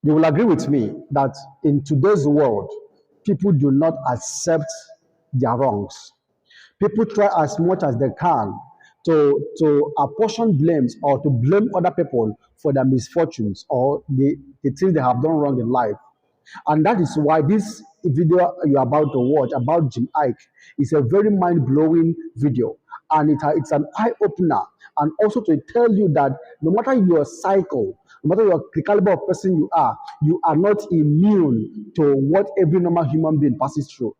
You will agree with me that in today's world, people do not accept their wrongs. People try as much as they can to apportion blames or to blame other people for their misfortunes or the things they have done wrong in life. And that is why this video you're about to watch about Jim Ike is a very mind-blowing video. And it's an eye-opener. And also to tell you that no matter your cycle, no matter the caliber of person you are not immune to what every normal human being passes through.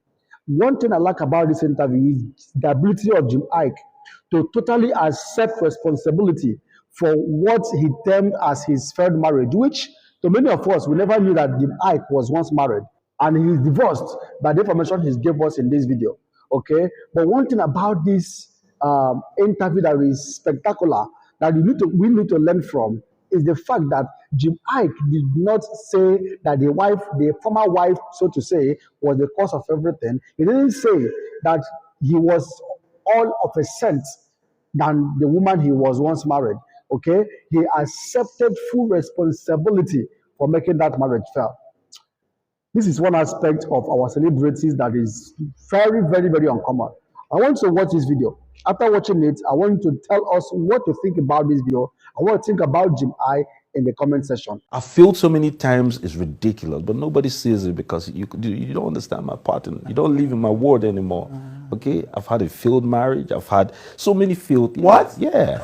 One thing I like about this interview is the ability of Jim Ike to totally accept responsibility for what he termed as his failed marriage, which to many of us, we never knew that Jim Ike was once married and he is divorced by the information he gave us in this video. Okay, but one thing about this interview that is spectacular that we need to learn from is the fact that Jim Ike did not say that the former wife, so to say, was the cause of everything. He didn't say that he was all of a scent than the woman he was once married. Okay, he accepted full responsibility for making that marriage fail. This is one aspect of our celebrities that is very, very, very uncommon. I want to watch this video. After watching it, I want you to tell us what to think about this video. I want to think about Jim I in the comment section. I failed so many times, it's ridiculous, but nobody sees it because you don't understand my pattern. You don't live in my world anymore. Okay, I've had a failed marriage. I've had so many failed. What? Yeah,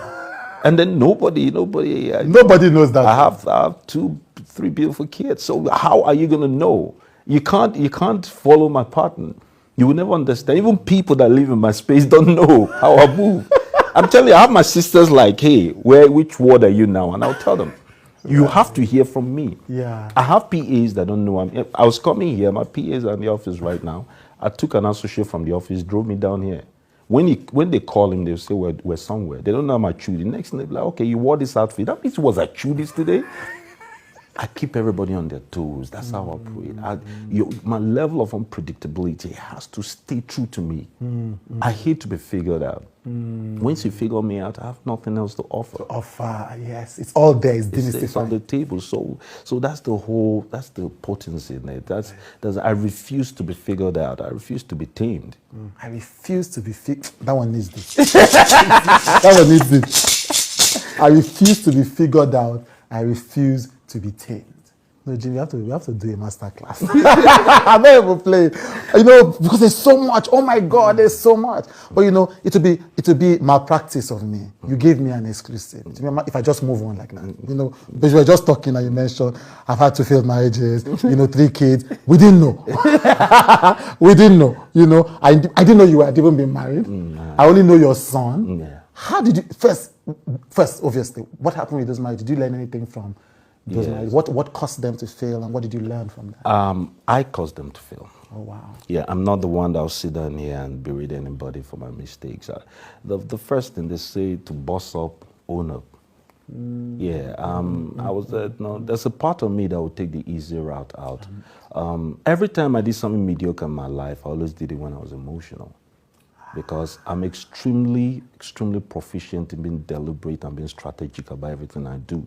and then nobody knows that. I have 2, 3 beautiful kids. So how are you gonna know? You can't follow my pattern. You will never understand. Even people that live in my space don't know how I move. I'm telling you, I have my sisters like, hey, which ward are you now? And I'll tell them. You have to hear from me. Yeah. I have PAs that don't know. I was coming here. My PAs are in the office right now. I took an associate from the office, drove me down here. When they call him, they'll say we're somewhere. They don't know I'm a Chudi. Next thing they'll be like, okay, you wore this outfit. That means it was a Chudis today. I keep everybody on their toes. That's how I operate. My level of unpredictability has to stay true to me. I hate to be figured out. Once you figure me out, I have nothing else to offer. Yes. It's all there. It's on the table. So that's the potency in it. I refuse to be figured out. I refuse to be tamed. I refuse to be that one needs this. That one needs this. I refuse to be figured out. I refuse to be tamed. No, Jimmy, we have to do a master class. I'm not even playing. Because there's so much. Oh my God, there's so much. But it will be malpractice of me. You gave me an exclusive. If I just move on like that. But you were just talking and you mentioned I've had 2 failed marriages, 3 kids. We didn't know. We didn't know. I didn't know you had even been married. I only know your son. How did you first, obviously, what happened with those marriages? Did you learn anything from those marriages? What caused them to fail, and what did you learn from that? I caused them to fail. Oh, wow. Yeah, I'm not the one that will sit down here and berate anybody for my mistakes. The first thing they say to boss up, own up. Yeah, I was there's a part of me that would take the easy route out. Every time I did something mediocre in my life, I always did it when I was emotional. Because I'm extremely, extremely proficient in being deliberate and being strategic about everything I do.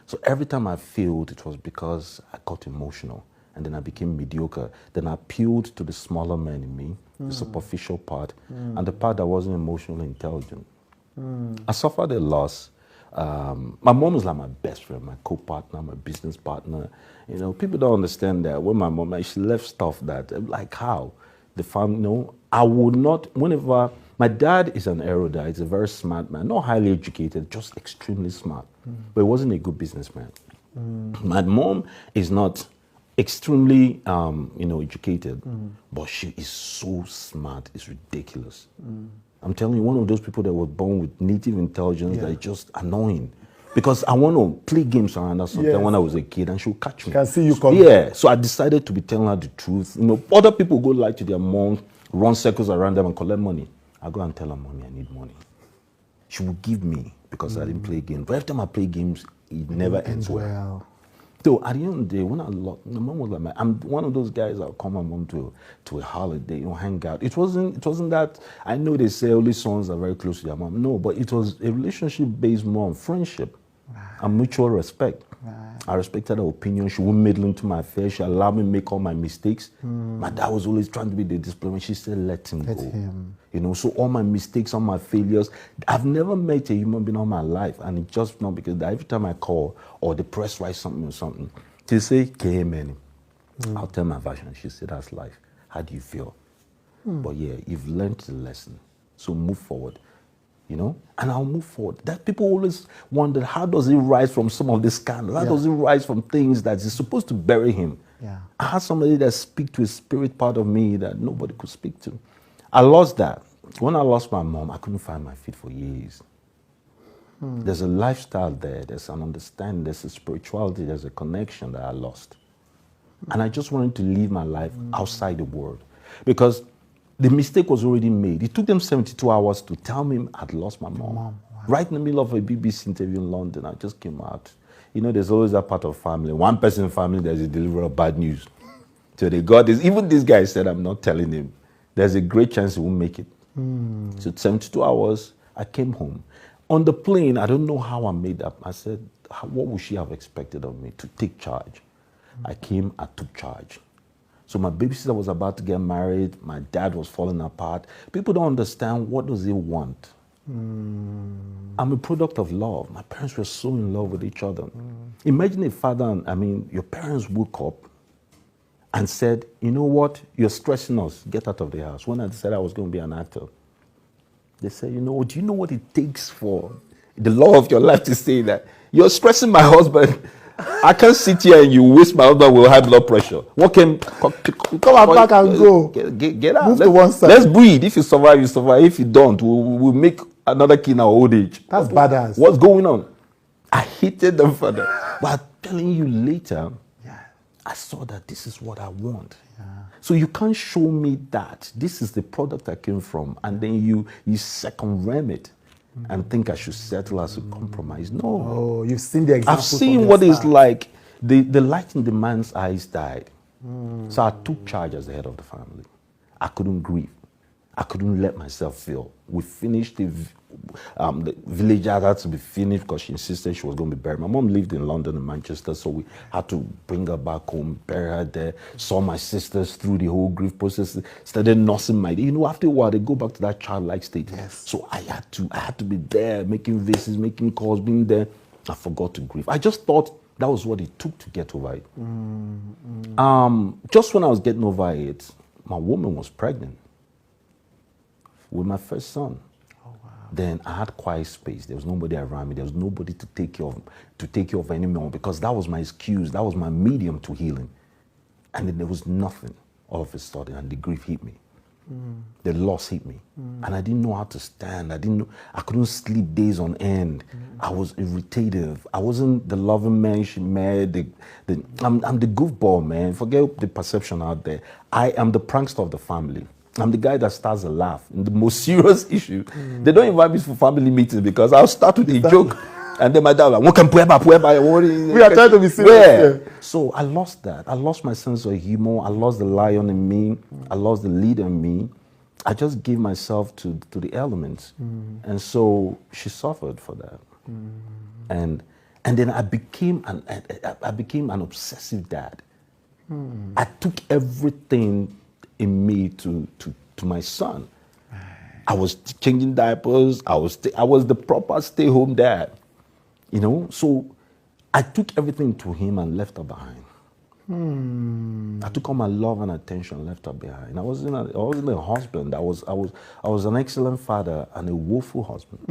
So every time I failed, it was because I got emotional. And then I became mediocre. Then I appealed to the smaller man in me, the superficial part, and the part that wasn't emotionally intelligent. I suffered a loss. My mom was like my best friend, my co-partner, my business partner. People don't understand that. When my mom, she left stuff that, like how? The family, I would not, whenever, my dad is an erudite, he's a very smart man, not highly educated, just extremely smart, but he wasn't a good businessman. My mom is not extremely, educated, but she is so smart, it's ridiculous. I'm telling you, one of those people that were born with native intelligence that is just annoying. Because I want to play games around her sometimes when I was a kid, and she'll catch me. Can see you coming. Yeah, so I decided to be telling her the truth. Other people go lie to their mom, run circles around them and collect money. I go and tell her, mommy, I need money. She will give me because I didn't play games. But every time I play games, it never ends well. So at the end of the day, when I lost, my mom was like, I'm one of those guys that'll call my mom to a holiday, hang out. It wasn't that, I know they say only sons are very close to their mom. No, but it was a relationship based more on friendship. and mutual respect. I respected her opinion. She wouldn't meddle into my affairs. She allowed me to make all my mistakes. My dad was always trying to be the diplomat. She said, let him go. You know, so all my mistakes, all my failures, I've never met a human being all my life. And it's just not because every time I call or the press writes something or something, she say, K-man. I'll tell my version. She said, that's life. How do you feel? But yeah, you've learned the lesson. So move forward. You know, and I'll move forward. That people always wondered, how does he rise from some of this scandal? How does he rise from things that is supposed to bury him? I had somebody that speak to a spirit part of me that nobody could speak to. I lost that. When I lost my mom, I couldn't find my feet for years. There's a lifestyle there. There's an understanding. There's a spirituality. There's a connection that I lost. And I just wanted to live my life outside the world because the mistake was already made. It took them 72 hours to tell me I'd lost my mom. Wow. Right in the middle of a BBC interview in London, I just came out. You know, there's always that part of family. One person in family, there's a deliverer of bad news. So they got this. Even this guy said, I'm not telling him. There's a great chance he won't make it. So 72 hours, I came home. On the plane, I don't know how I made up. I said, what would she have expected of me? To take charge. I came, I took charge. So my babysitter was about to get married. My dad was falling apart. People don't understand, what does he want? I'm a product of love. My parents were so in love with each other. Imagine a father, your parents woke up and said, you know what, you're stressing us, get out of the house. When I decided I was going to be an actor, they said, do you know what it takes for the law of your life to say that? You're stressing my husband. I can't sit here and you waste my husband with high blood pressure. What can come back and go. Get out. Move to one side. Let's breathe. If you survive, you survive. If you don't, we'll make another kid in our old age. That's badass. What's going on? I hated them for that. But I'm telling you later, I saw that this is what I want. So you can't show me that this is the product I came from, and then you second-ram it and think I should settle as a compromise. No. Oh, you've seen the example. I've seen what it's like. The light in the man's eyes died. So I took charge as the head of the family. I couldn't grieve. I couldn't let myself feel. We finished the village had to be finished because she insisted she was going to be buried. My mom lived in London and Manchester, so we had to bring her back home, bury her there, saw my sisters through the whole grief process, started nursing my, after a while, they go back to that childlike state. So I had to be there, making visits, making calls, being there. I forgot to grieve. I just thought that was what it took to get over it. Just when I was getting over it, my woman was pregnant with my first son. Then I had quiet space. There was nobody around me. There was nobody to take care of anymore, because that was my excuse. That was my medium to healing. And then there was nothing all of a sudden, and the grief hit me. The loss hit me. And I didn't know how to stand. I couldn't sleep days on end. I was irritative. I wasn't the loving man she met. I'm the goofball, man. Forget the perception out there. I am the prankster of the family. I'm the guy that starts a laugh in the most serious issue. They don't invite me for family meetings because I'll start with a joke, and then my dad will be like, we are trying to be serious. Yeah. So I lost that. I lost my sense of humor. I lost the lion in me. I lost the leader in me. I just gave myself to the elements. And so she suffered for that. And then I became an obsessive dad. I took everything in me to my son. I was changing diapers. I was the proper stay-home dad, So I took everything to him and left her behind. I took all my love and attention and left her behind. I wasn't a husband. I was an excellent father and a woeful husband.